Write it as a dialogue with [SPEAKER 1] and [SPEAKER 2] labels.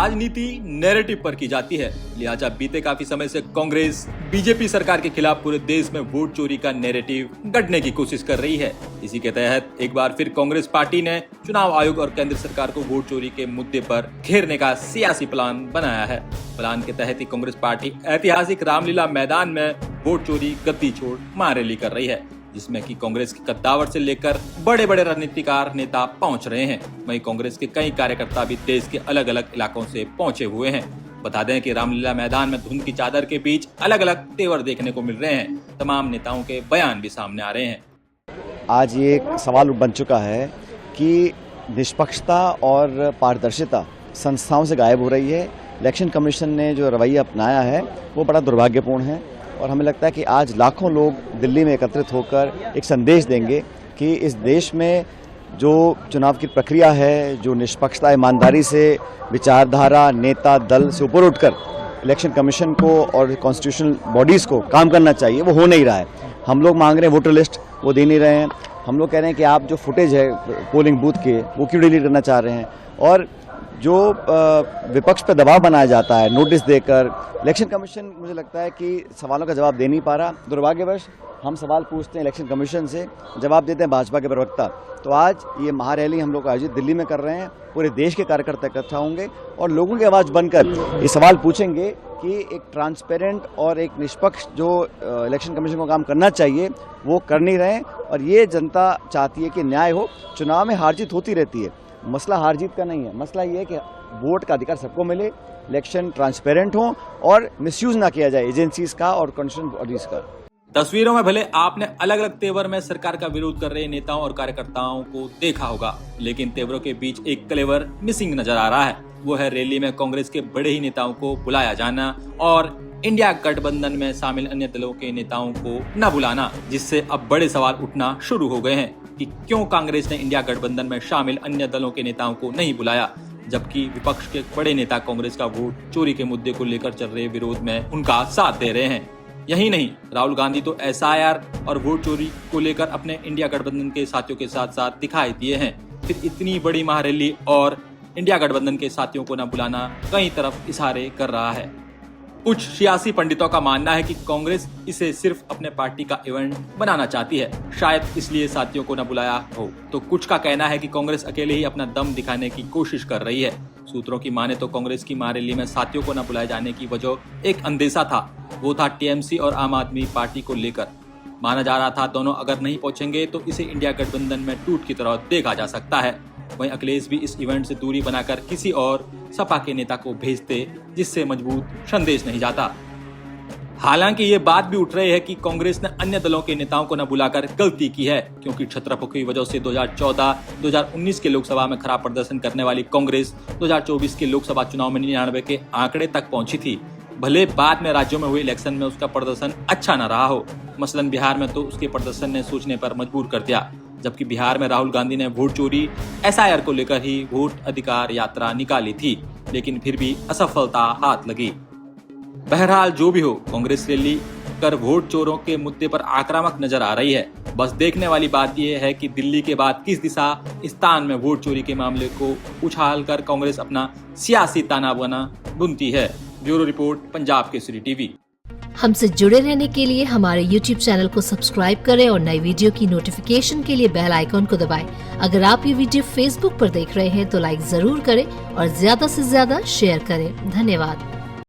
[SPEAKER 1] राजनीति नैरेटिव पर की जाती है, लिहाजा बीते काफी समय से कांग्रेस बीजेपी सरकार के खिलाफ पूरे देश में वोट चोरी का नैरेटिव गढ़ने की कोशिश कर रही है। इसी के तहत एक बार फिर कांग्रेस पार्टी ने चुनाव आयोग और केंद्र सरकार को वोट चोरी के मुद्दे पर घेरने का सियासी प्लान बनाया है। प्लान के तहत ही कांग्रेस पार्टी ऐतिहासिक रामलीला मैदान में वोट चोरी गद्दी छोड़ महारैली कर रही है, जिसमें कि कांग्रेस के कद्दावर से लेकर बड़े बड़े राजनीतिकार नेता पहुंच रहे हैं। वहीं कांग्रेस के कई कार्यकर्ता भी देश के अलग अलग इलाकों से पहुंचे हुए हैं। बता दें कि रामलीला मैदान में धुंध की चादर के बीच अलग अलग तेवर देखने को मिल रहे हैं। तमाम नेताओं के बयान भी सामने आ रहे हैं।
[SPEAKER 2] आज ये एक सवाल बन चुका है कि निष्पक्षता और पारदर्शिता संस्थाओं से गायब हो रही है। इलेक्शन कमीशन ने जो रवैया अपनाया है वो बड़ा दुर्भाग्यपूर्ण है और हमें लगता है कि आज लाखों लोग दिल्ली में एकत्रित होकर एक संदेश देंगे कि इस देश में जो चुनाव की प्रक्रिया है, जो निष्पक्षता ईमानदारी से विचारधारा नेता दल से ऊपर उठकर इलेक्शन कमीशन को और कॉन्स्टिट्यूशनल बॉडीज़ को काम करना चाहिए, वो हो नहीं रहा है। हम लोग मांग रहे हैं वोटर लिस्ट, वो दे नहीं रहे हैं। हम लोग कह रहे हैं कि आप जो फुटेज है पोलिंग बूथ के वो क्यों डिलीट करना चाह रहे हैं, और जो विपक्ष पर दबाव बनाया जाता है नोटिस देकर, इलेक्शन कमीशन मुझे लगता है कि सवालों का जवाब दे नहीं पा रहा। दुर्भाग्यवश हम सवाल पूछते हैं इलेक्शन कमीशन से, जवाब देते हैं भाजपा के प्रवक्ता। तो आज ये महारैली हम लोग आयोजित दिल्ली में कर रहे हैं। पूरे देश के कार्यकर्ता इकट्ठा होंगे और लोगों की आवाज़ बनकर ये सवाल पूछेंगे कि एक ट्रांसपेरेंट और एक निष्पक्ष जो इलेक्शन कमीशन को काम करना चाहिए वो कर नहीं रहे हैं। और ये जनता चाहती है कि न्याय हो। चुनाव में हार जीत होती रहती है, मसला हार जीत का नहीं है। मसला ये है कि वोट का अधिकार सबको मिले, इलेक्शन ट्रांसपेरेंट हो और मिसयूज ना किया जाए एजेंसीज का और कॉन्स्टिट्यूशनल बॉडीज का।
[SPEAKER 1] तस्वीरों में भले आपने अलग अलग तेवर में सरकार का विरोध कर रहे नेताओं और कार्यकर्ताओं को देखा होगा, लेकिन तेवरों के बीच एक क्लेवर मिसिंग नजर आ रहा है। वो है रैली में कांग्रेस के बड़े ही नेताओं को बुलाया जाना और इंडिया गठबंधन में शामिल अन्य दलों के नेताओं को न बुलाना, जिससे अब बड़े सवाल उठना शुरू हो गए हैं कि क्यों कांग्रेस ने इंडिया गठबंधन में शामिल अन्य दलों के नेताओं को नहीं बुलाया, जबकि विपक्ष के बड़े नेता कांग्रेस का वोट चोरी के मुद्दे को लेकर चल रहे विरोध में उनका साथ दे रहे हैं। यही नहीं, राहुल गांधी तो एसआईआर और वोट चोरी को लेकर अपने इंडिया गठबंधन के साथियों के साथ साथ दिखाई दिए हैं। फिर इतनी बड़ी महारैली और इंडिया गठबंधन के साथियों को न बुलाना कई तरफ इशारे कर रहा है। कुछ सियासी पंडितों का मानना है कि कांग्रेस इसे सिर्फ अपने पार्टी का इवेंट बनाना चाहती है, शायद इसलिए साथियों को न बुलाया हो। तो कुछ का कहना है कि कांग्रेस अकेले ही अपना दम दिखाने की कोशिश कर रही है। सूत्रों की माने तो कांग्रेस की महारैली में साथियों को न बुलाए जाने की वजह एक अंदेशा था। वो था टीएमसी और आम आदमी पार्टी को लेकर। माना जा रहा था दोनों अगर नहीं पहुंचेंगे तो इसे इंडिया गठबंधन में टूट की तरह देखा जा सकता है। वहीं अखिलेश भी इस इवेंट से दूरी बनाकर किसी और सपा के नेता को भेजते, जिससे मजबूत संदेश नहीं जाता। हालांकि ये बात भी उठ रही है कि कांग्रेस ने अन्य दलों के नेताओं को न बुलाकर गलती की है, क्योंकि छत्रपुर की वजह से 2014-2019 के लोकसभा में खराब प्रदर्शन करने वाली कांग्रेस 2024 के लोकसभा चुनाव में 99 के आंकड़े तक पहुंची थी। भले बाद में राज्यों में हुए इलेक्शन में उसका प्रदर्शन अच्छा न रहा हो। मसलन बिहार में तो उसके प्रदर्शन ने सोचने पर मजबूर कर दिया, जबकि बिहार में राहुल गांधी ने वोट चोरी एसआईआर को लेकर ही वोट अधिकार यात्रा निकाली थी, लेकिन फिर भी असफलता हाथ लगी। बहरहाल जो भी हो, कांग्रेस रैली कर वोट चोरों के मुद्दे पर आक्रामक नजर आ रही है। बस देखने वाली बात यह है कि दिल्ली के बाद किस दिशा स्थान में वोट चोरी के मामले को उछाल कर कांग्रेस अपना सियासी ताना बाना बुनती है। Bureau report, Punjab Kesari TV.
[SPEAKER 3] हमसे जुड़े रहने के लिए हमारे YouTube चैनल को सब्सक्राइब करें और नई वीडियो की नोटिफिकेशन के लिए बेल आइकॉन को दबाएं। अगर आप ये वीडियो Facebook पर देख रहे हैं तो लाइक जरूर करें और ज्यादा से ज्यादा शेयर करें। धन्यवाद।